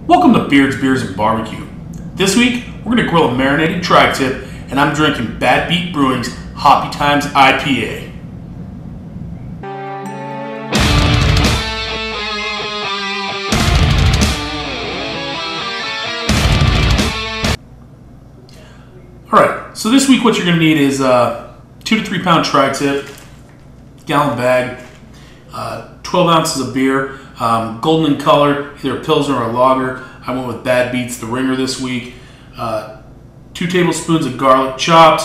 Welcome to Beers BBQ. This week, we're going to grill a Marinated Tri Tip, and I'm drinking Beat Brewing's Hoppy Times IPA. Alright, so this week what you're going to need is 2 to 3 pound Tri Tip, gallon bag, 12 ounces of beer, golden in color, either a Pilsner or a lager. I went with Bad Beats, the ringer this week. 2 tablespoons of garlic chopped,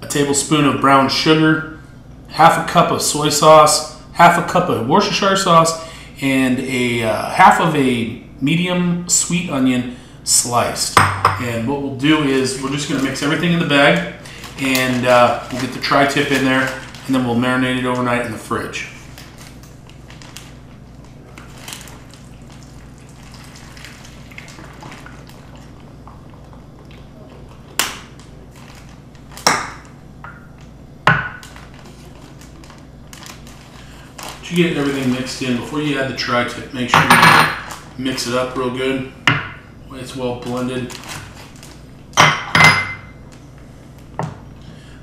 a tablespoon of brown sugar, half a cup of soy sauce, half a cup of Worcestershire sauce, and a half of a medium sweet onion sliced. And what we'll do is we're just going to mix everything in the bag, and we'll get the Tri Tip in there, and then we'll marinate it overnight in the fridge. Once you get everything mixed in, before you add the Tri Tip, make sure you mix it up real good. It's well blended.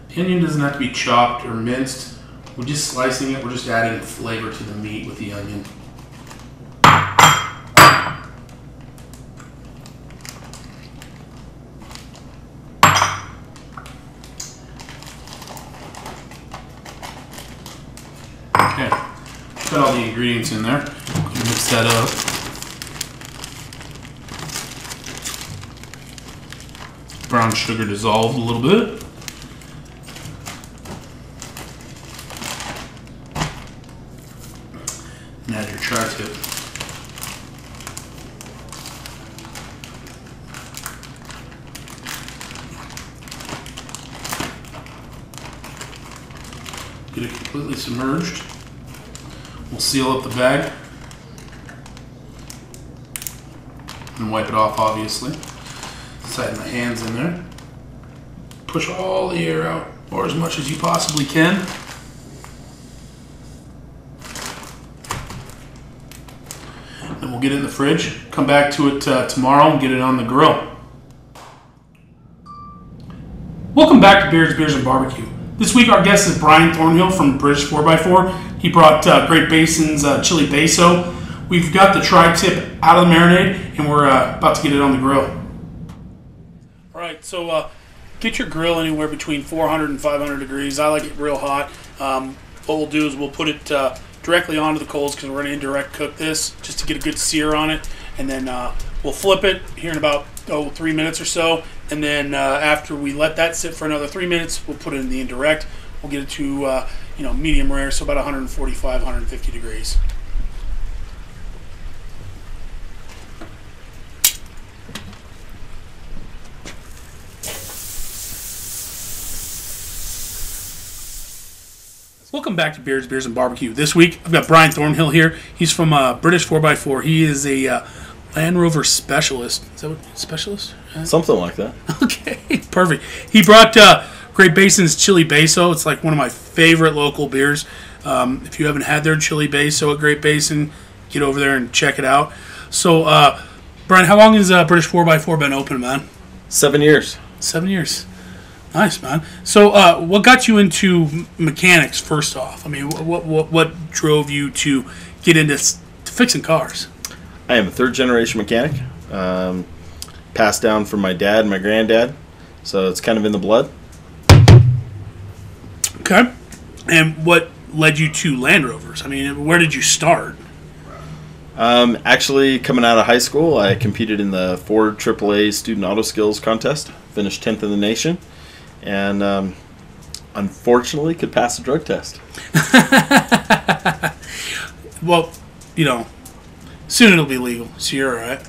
The onion doesn't have to be chopped or minced. We're just slicing it. We're just adding flavor to the meat with the onion. Okay, got all the ingredients in there. Mix that up. Brown sugar dissolved a little bit. And add your Tri Tip. Get it completely submerged. We'll seal up the bag and wipe it off, obviously. Slide my hands in there. Push all the air out, or as much as you possibly can. Then we'll get it in the fridge. Come back to it tomorrow and get it on the grill. Welcome back to Beers BBQ. This week our guest is Brian Thornhill from British 4x4. He brought Great Basin's chili beso. We've got the Tri Tip out of the marinade, and we're about to get it on the grill. Alright, so get your grill anywhere between 400 and 500 degrees. I like it real hot. What we'll do is we'll put it directly onto the coals because we're going to indirect cook this just to get a good sear on it. And then we'll flip it here in about 3 minutes or so. And then after we let that sit for another 3 minutes, we'll put it in the indirect. We'll get it to medium rare, so about 145, 150 degrees. Welcome back to Beers BBQ. This week, I've got Brian Thornhill here. He's from British 4x4. He is a Land Rover specialist. Is that what specialist? Something like that. Okay, perfect. He brought Great Basin's chili beso. It's like one of my favorite local beers. If you haven't had their chili beso at Great Basin, get over there and check it out. So, Brian, how long has British 4x4 been open, man? 7 years. 7 years. Nice, man. So, what got you into mechanics first off? I mean, what drove you to get into fixing cars? I am a third-generation mechanic, passed down from my dad and my granddad, so it's kind of in the blood. Okay. And what led you to Land Rovers? I mean, where did you start? Actually, coming out of high school, I competed in the Ford AAA Student Auto Skills Contest, finished 10th in the nation, and unfortunately could pass a drug test. Well, soon it'll be legal, so you're all right.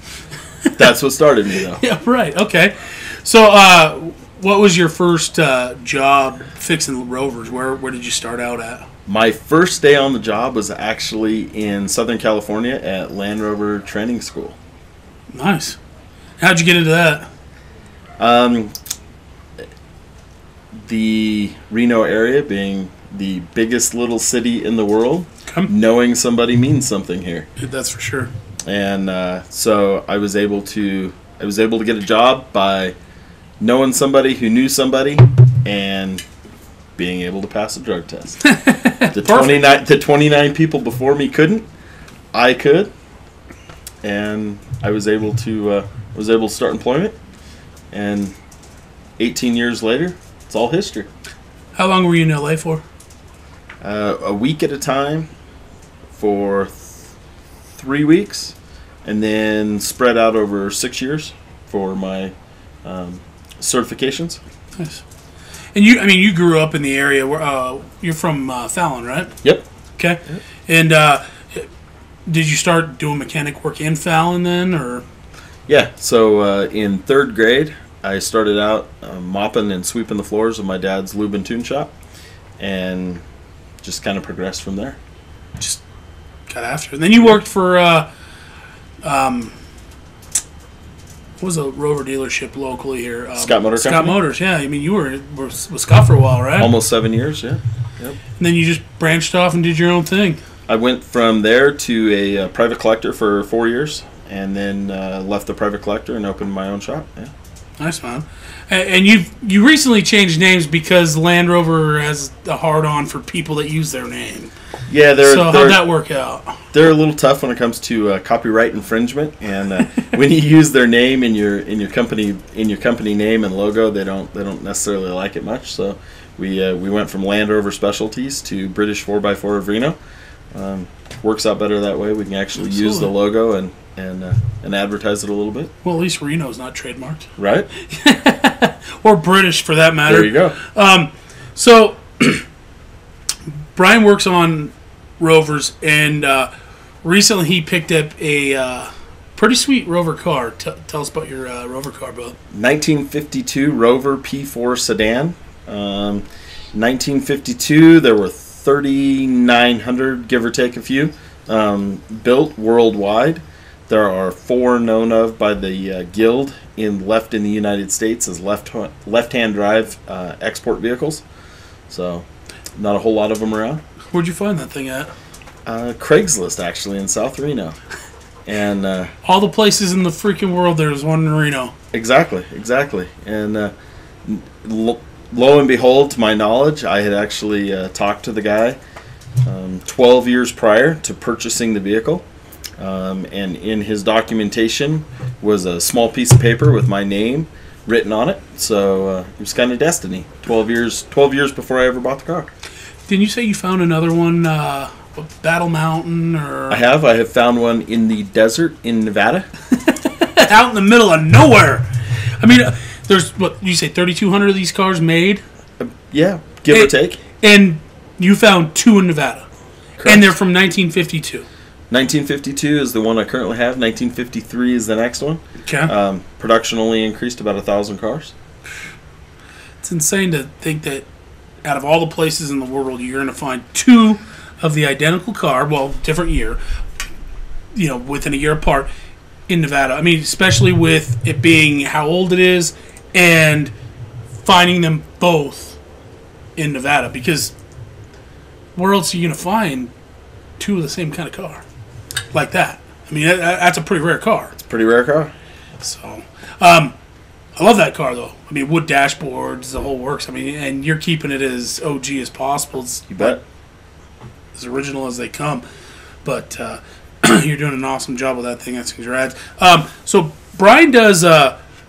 That's what started me, though. Yeah, right. Okay. So, what was your first job fixing Rovers? Where did you start out at? My first day on the job was actually in Southern California at Land Rover Training School. Nice. How'd you get into that? The Reno area being the biggest little city in the world, Okay. knowing somebody means something here. That's for sure. And so I was able to get a job by knowing somebody who knew somebody and being able to pass a drug test. The 29 people before me couldn't. I could, and I was able to start employment. And 18 years later, it's all history. How long were you in LA for? A week at a time for 3 weeks, and then spread out over 6 years for my certifications. Nice. And you grew up in the area where you're from Fallon, right? Yep. Okay. Yep. And did you start doing mechanic work in Fallon then, or? Yeah. So in 3rd grade, I started out mopping and sweeping the floors of my dad's lube and tune shop, and just kind of progressed from there. Just got after it. And then you worked for what was a Rover dealership locally here? Scott Motor Scott Company? Motors, yeah. I mean, you were with Scott for a while, right? Almost 7 years, yeah. Yep. And then you just branched off and did your own thing. I went from there to a private collector for 4 years, and then left the private collector and opened my own shop. Yeah. Nice, man. And you recently changed names because Land Rover has a hard-on for people that use their name. Yeah, how'd that work out? They're a little tough when it comes to copyright infringement, and when you use their name in your company name and logo, they don't necessarily like it much. So we went from Land Rover Specialties to British 4x4 of Reno. Works out better that way. We can actually use the logo and advertise it a little bit. Well, at least Reno's not trademarked, right? Or British for that matter. There you go. So Brian works on Rovers, and recently he picked up a pretty sweet Rover car. Tell us about your Rover car, bud. 1952 Rover P4 sedan. 1952, there were 3,900, give or take a few, built worldwide. There are 4 known of by the Guild in the United States as left-hand drive export vehicles. So, not a whole lot of them around. Where'd you find that thing at? Craigslist, actually, in South Reno. And all the places in the freaking world, there's one in Reno. Exactly. And lo and behold, to my knowledge, I had actually talked to the guy 12 years prior to purchasing the vehicle. And in his documentation was a small piece of paper with my name written on it. So it was kind of destiny. 12 years before I ever bought the car. Didn't you say you found another one, Battle Mountain? Or I have found one in the desert in Nevada. Out in the middle of nowhere. I mean, there's, what, you say 3,200 of these cars made? Yeah, give or take. And you found 2 in Nevada. Correct. And they're from 1952. 1952 is the one I currently have. 1953 is the next one. Okay. Production only increased about 1,000 cars. It's insane to think that out of all the places in the world, you're going to find 2 of the identical car, well, different year, within a year apart, in Nevada. I mean, especially with it being how old it is and finding them both in Nevada, because where else are you going to find 2 of the same kind of car like that? I mean, that's a pretty rare car. It's a pretty rare car. So, I love that car, though. I mean, wood dashboards, the whole works. I mean, and you're keeping it as OG as possible. You bet. As original as they come. But you're doing an awesome job with that thing. That's congrats. So Brian does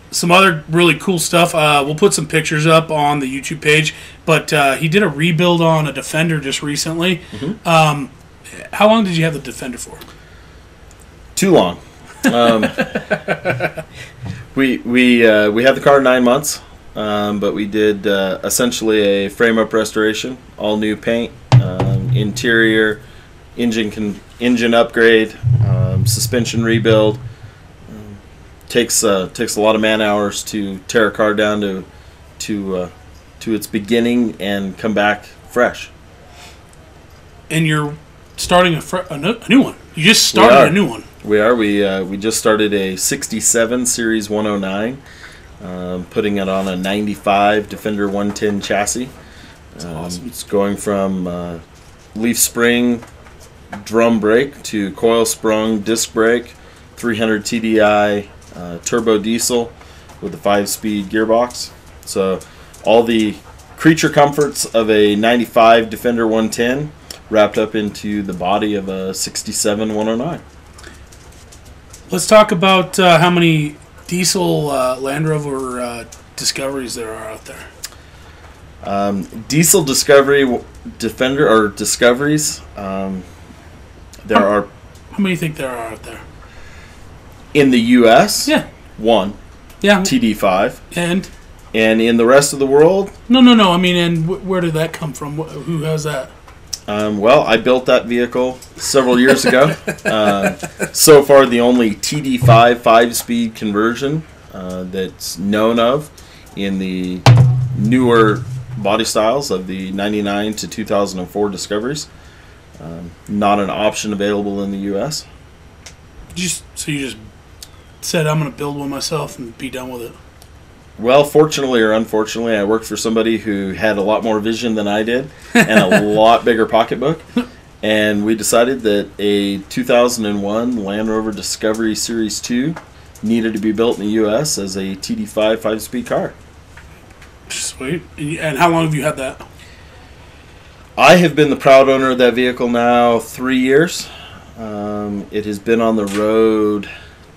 some other really cool stuff. We'll put some pictures up on the YouTube page. But he did a rebuild on a Defender just recently. Mm-hmm. How long did you have the Defender for? Too long. We had the car 9 months, but we did essentially a frame-up restoration, all new paint, interior, engine upgrade, suspension rebuild. Takes a lot of man hours to tear a car down to its beginning and come back fresh. And you're starting a new one. You just started a new one. We are. We just started a 67 Series 109, putting it on a 95 Defender 110 chassis. That's awesome. It's going from leaf spring drum brake to coil sprung disc brake 300 TDI turbo diesel with a 5-speed gearbox. So all the creature comforts of a 95 Defender 110 wrapped up into the body of a 67 109. Let's talk about how many diesel Land Rover Discoveries there are out there. Diesel Defender or Discoveries. There are. How many do you think there are out there? In the U.S., yeah, one. Yeah. TD5. And in the rest of the world? No. I mean, and where did that come from? Who has that? Well, I built that vehicle several years ago. So far, the only TD5 5-speed conversion that's known of in the newer body styles of the 99 to 2004 Discoveries. Not an option available in the U.S. So you just said, I'm going to build one myself and be done with it? Well, fortunately or unfortunately, I worked for somebody who had a lot more vision than I did and a lot bigger pocketbook. And we decided that a 2001 Land Rover Discovery Series 2 needed to be built in the U.S. as a TD5 5-speed car. Sweet. And how long have you had that? I have been the proud owner of that vehicle now 3 years. It has been on the road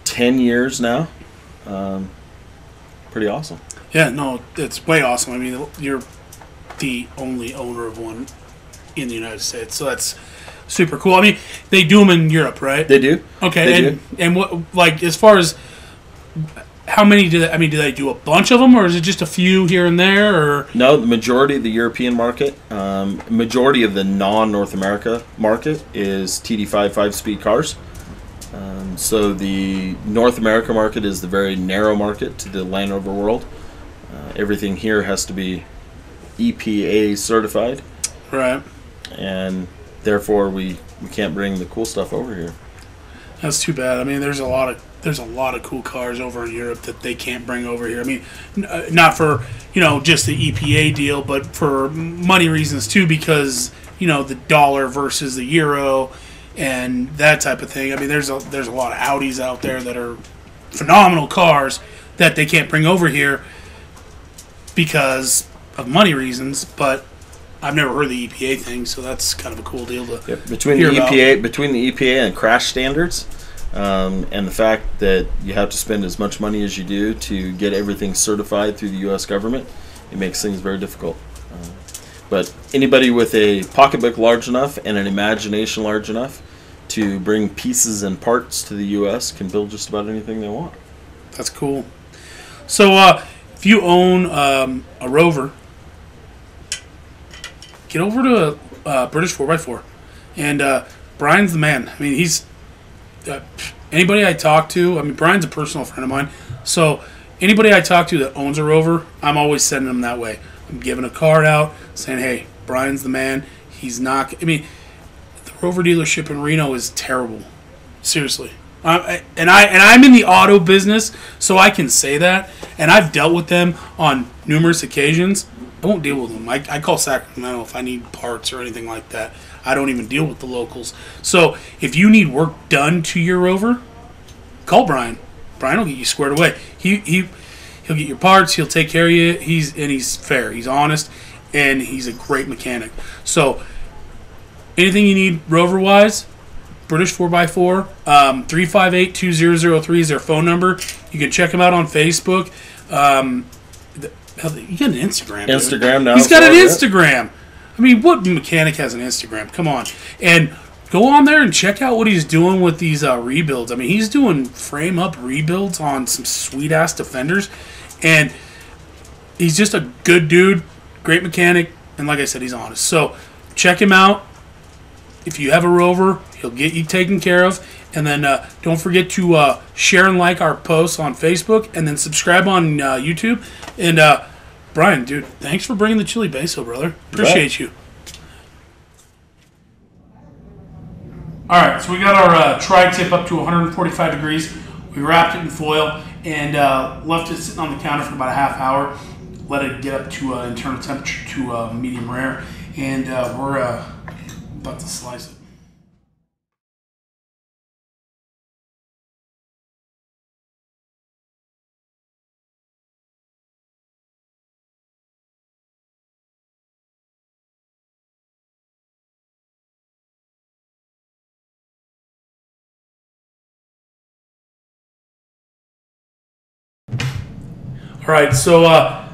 10 years now. Pretty awesome. Yeah, no, it's way awesome. I mean, you're the only owner of one in the United States, so that's super cool. I mean, they do them in Europe, right? They do. Okay, and what, like, as far as how many do they? I mean, do they do a bunch of them, or is it just a few here and there? Or no, the majority of the European market, majority of the non-North America market is TD5 5-speed cars. So the North America market is the very narrow market to the Land Rover world. Everything here has to be EPA certified, right? And therefore we can't bring the cool stuff over here. That's too bad. I mean, there's a lot of cool cars over in Europe that they can't bring over here. I mean, not for just the EPA deal, but for money reasons too, because the dollar versus the euro and that type of thing. I mean, there's a lot of Audis out there that are phenomenal cars that they can't bring over here because of money reasons. But I've never heard the EPA thing, so that's kind of a cool deal to between hear the EPA and crash standards, and the fact that you have to spend as much money as you do to get everything certified through the U.S. government, it makes things very difficult. But anybody with a pocketbook large enough and an imagination large enough to bring pieces and parts to the U.S. can build just about anything they want. That's cool. So if you own a Rover, get over to British 4x4. And Brian's the man. I mean, he's... anybody I talk to... I mean, Brian's a personal friend of mine. So anybody I talk to that owns a Rover, I'm always sending them that way. I'm giving a card out saying, hey, Brian's the man. He's not... I mean, the Rover dealership in Reno is terrible. Seriously. And I'm in the auto business, so I can say that. And I've dealt with them on numerous occasions. I won't deal with them. I call Sacramento if I need parts or anything like that. I don't even deal with the locals. So if you need work done to your Rover, call Brian. Brian will get you squared away. He'll get your parts. He'll take care of you. He's fair. He's honest, and he's a great mechanic. So anything you need Rover-wise, British 4x4, 358-2003 is their phone number. You can check him out on Facebook. You got an Instagram. Instagram now. He's got an Instagram. I mean, what mechanic has an Instagram? Come on. And go on there and check out what he's doing with these rebuilds. I mean, he's doing frame-up rebuilds on some sweet-ass Defenders. And he's just a good dude, great mechanic, and like I said, he's honest. So check him out. If you have a Rover, he'll get you taken care of. And then don't forget to share and like our posts on Facebook, and then subscribe on YouTube. And Brian, dude, thanks for bringing the chili beso, brother. Appreciate you. All right, so we got our Tri Tip up to 145 degrees. We wrapped it in foil and left it sitting on the counter for about a half hour. Let it get up to internal temperature to medium rare, and we're about to slice it. right, so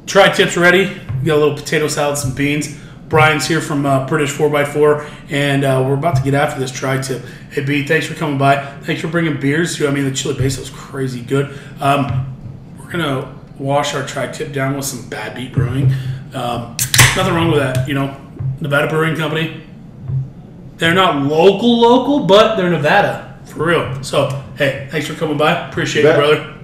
Tri Tip's ready. We got a little potato salad, some beans. Brian's here from British 4x4, and we're about to get after this Tri Tip. Hey, B, thanks for coming by. Thanks for bringing beers too. I mean, the chili basil is crazy good. We're gonna wash our Tri Tip down with some bad Beat Brewing. Nothing wrong with that, you know. Nevada Brewing Company. They're not local, but they're Nevada for real. So, hey, thanks for coming by. Appreciate it, brother.